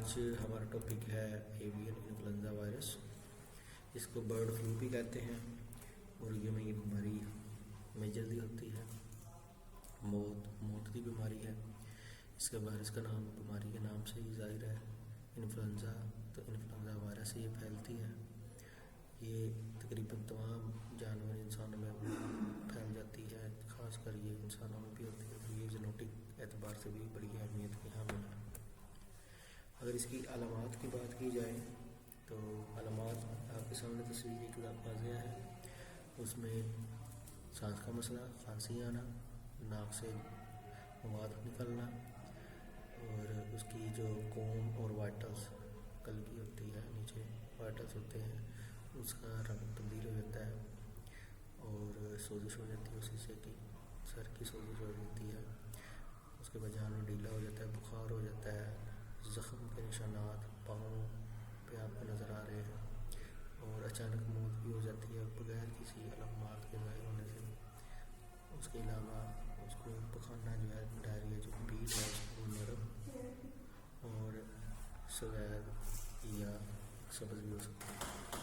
آج ہمارا ٹاپک ہے ایویئن انفلوئنزا وائرس. اس کو برڈ فلو بھی کہتے ہیں. مرغیوں میں یہ بیماری میجرلی ہوتی ہے. موت کی بیماری ہے. اس کے وائرس کا نام بیماری کے نام سے ہی ظاہر ہے انفلوئنزا. تو انفلوئنزا وائرس سے یہ پھیلتی ہے. یہ تقریباً تمام جانور انسانوں میں پھیل جاتی ہے. خاص کر یہ انسانوں میں بھی ہوتی ہے. تو یہ جینوٹک اعتبار سے بھی بڑی اہمیت کی حامل ہے. اگر اس کی علامات کی بات کی جائے تو علامات آپ کے سامنے تصویر ایک واضح ہے. اس میں سانس کا مسئلہ، کھانسی آنا، ناک سے مواد نکلنا، اور اس کی جو کوم اور وائٹلس کلگی ہوتی ہے، نیچے وائٹلس ہوتے ہیں، اس کا رنگ تبدیل ہو جاتا ہے، اور سوزش ہو جاتی ہے. اس حصے کی سر کی سوزش ہو جاتی ہے. اس کے بعد جانور ڈھیلا ہو جاتا ہے، بخار ہو جاتا ہے. زخم کے نشانات پاؤں پہ آپ کو نظر آ رہے ہیں، اور اچانک موت بھی ہو جاتی ہے بغیر کسی علامات کے ظاہر ہونے سے. اس کے علاوہ اس کو پخانہ جو ہے، ڈائریا جو پیٹ ہے، اس کو نرم اور سفید یا سبز بھی ہو سکتا ہے.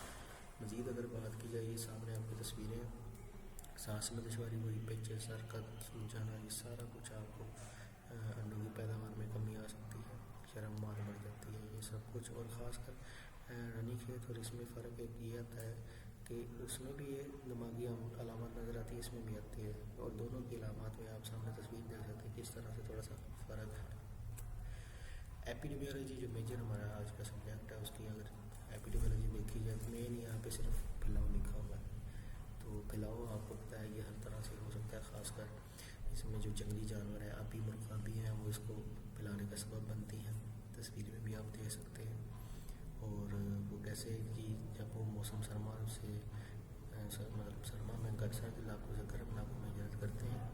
مزید اگر بات کی جائے، یہ سامنے آپ کی تصویریں، سانس میں دشواری ہوئی، پیچھے سر کا سوجانا، یہ سارا کچھ آپ کو انڈوں کی پیداوار میں کمی آ سکتی ہے. شرم مار بڑھ جاتی ہے، یہ سب کچھ. اور خاص کر رانی کھیت اور اس میں فرق ایک یہ آتا ہے کہ اس میں بھی یہ دماغی علامات نظر آتی ہے، اس میں بھی آتی ہے. اور دونوں کی علامات میں آپ سامنے تصویر دیکھ سکتے ہیں کس طرح سے تھوڑا سا فرق ہے. ایپیڈیمیولوجی جو میجر ہمارا آج کا سبجیکٹ ہے، اس کی اگر ایپیڈیمیولوجی دیکھی جائے تو مین یہاں پہ صرف پھیلاؤ لکھا ہوا ہے. تو پھیلاؤ آپ کو پتہ ہے یہ ہر طرح سے ہو سکتا ہے. خاص کر اس میں جو جنگلی جانور ہیں، آبی مرغابی ہیں، وہ اس کو پھیلانے کا سبب بنتی ہیں. تصویر میں بھی آپ دیکھ سکتے ہیں. اور وہ کیسے کہ جب وہ موسم سرما سے مطلب سرما میں سرد علاقوں سے گرم علاقوں میں ہجرت کرتے ہیں،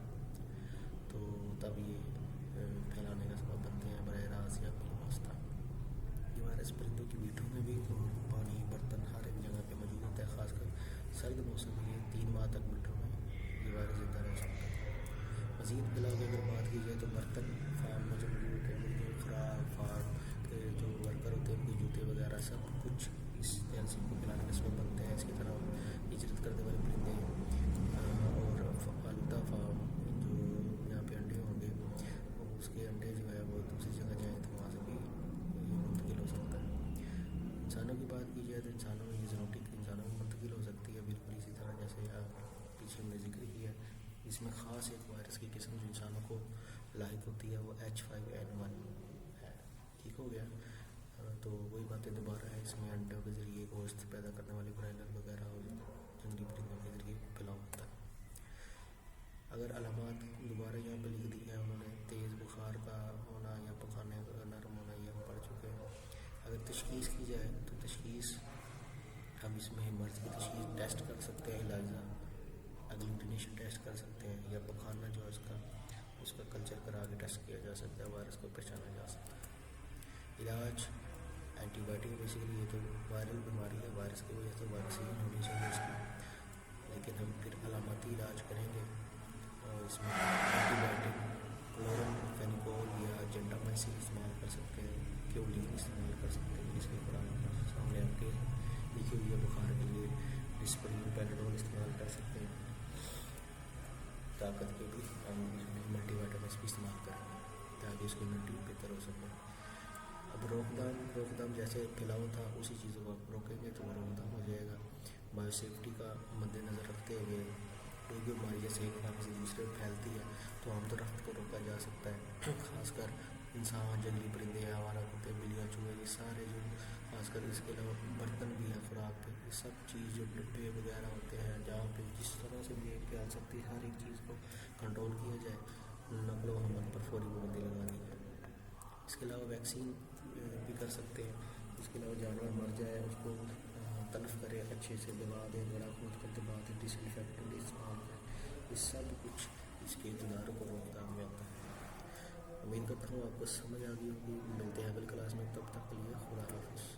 تو تب یہ پھیلانے کا سبب بنتے ہیں براہ راست یا بالواسطہ. یہ وائرس پرندوں کی میٹھوں میں بھی اور پانی، برتن، ہر ایک جگہ پہ موجود ہوتا ہے. خاص کر سرد موسم میں 3 ماہ تک میٹھوں میں یہ وائرس زندہ رہ سکتا ہے. مزید علاوہ اگر بات کی جائے تو برتن فارم میں جو موجود ہوتے ہیں، مرغیوں کی خوراک، فارم کے جو ورکر ہوتے ہیں ان کے جوتے وغیرہ سب کچھ اس جنسی کو پھیلانے کا سبب بنتے ہیں. اس کی طرح ہجرت کرنے والے پرندے اور آلودہ فارم جو یہاں پہ انڈے ہوں گے، اس کے انڈے جو ہے وہ دوسری جگہ جائیں تو وہاں سے بھی منتقل ہو سکتا ہے. انسانوں کی بات کی جائے تو انسانوں میں یہ زینوٹک انسانوں میں منتقل ہو سکتی ہے، بالکل اسی طرح جیسے پیچھے ہم نے ذکر کیا. اس میں خاص ایک وائرس کی قسم جو انسانوں کو لاحق ہوتی ہے وہ H5N1 ہے. ٹھیک ہو گیا. تو وہی باتیں دوبارہ ہے. اس میں انڈوں کے ذریعے گوشت پیدا کرنے والے برائلر وغیرہ اور جنگلی پرندوں کے ذریعے پھیلاؤ ہوتا ہے. اگر علامات دوبارہ یہاں پہ لکھ دی ہیں انہوں نے، تیز بخار کا ہونا یا پخانے کا نرم ہونا، یہ ہم پڑھ چکے ہیں. اگر تشخیص کی جائے تو تشخیص ہم اس میں مرض کی تشخیص ٹیسٹ کر سکتے ہیں، ELISA اگلوٹینیشن ٹیسٹ کر سکتے ہیں، یا پخانہ جو ہے اس کا کلچر کرا کے ٹیسٹ کیا جا سکتا ہے، وائرس کو پہچانا جا سکتا ہے. علاج اینٹی بائیوٹک، بیسیکلی یہ تو وائرل بیماری ہے، وائرس کی وجہ سے ویکسین ہونی چاہیے اس کی، لیکن ہم پھر علاماتی علاج کریں گے. اور اس میں اینٹی بائیوٹک کلورم فینیکول یا جینٹامائسین استعمال کر سکتے ہیں، کیولین استعمال کر سکتے ہیں، جس کے قرآن سامنے آپ کے لکھی ہوئی ہے. بخار کے لیے ڈسپرین، پیناڈول استعمال کر سکتے ہیں. طاقت کے بھی ہم اس میں ملٹی وائٹامنس بھی استعمال کریں گے تاکہ اس کی امیونٹی بہتر ہو سکے. اب روک دام جیسے پھیلاؤ تھا اسی چیزوں کو آپ روکیں گے تو وہ روک دام ہو جائے گا. بایو سیفٹی کا مد نظر رکھتے ہوئے کوئی بھی بیماری جیسے ایک نہ کسی دوسرے میں پھیلتی ہے تو عام طور کو روکا جا سکتا ہے. خاص کر انسان، جنگلی پرندے، آوارہ کتے، بلیاں، چوہے، یہ سارے جو خاص کر اس کے علاوہ برتن بھی ہیں خوراک پہ، یہ سب چیز جو ڈبے وغیرہ ہوتے ہیں جہاں پہ جس طرح سے بھی پھیل سکتی ہے، ہر ایک چیز کو کنٹرول کیا جائے. نقل و حمل پر فوری پابندی لگا دی جائے. اس کے علاوہ ویکسین بھی کر سکتے ہیں. اس کے علاوہ جانور مر جائے اس کو تلف کرے، اچھے سے دبا دیں، بڑا خود کر دبا دیں، ڈس انفیکٹنٹ استعمال کریں. یہ سب کچھ اس کے اقتدار کو روک تھام میں آتا ہے. امید کرتا ہوں آپ کو سمجھ آ گئی ہوگی. ملتے ہیں اگلی کلاس میں، تب تک کے لیے خدا حافظ.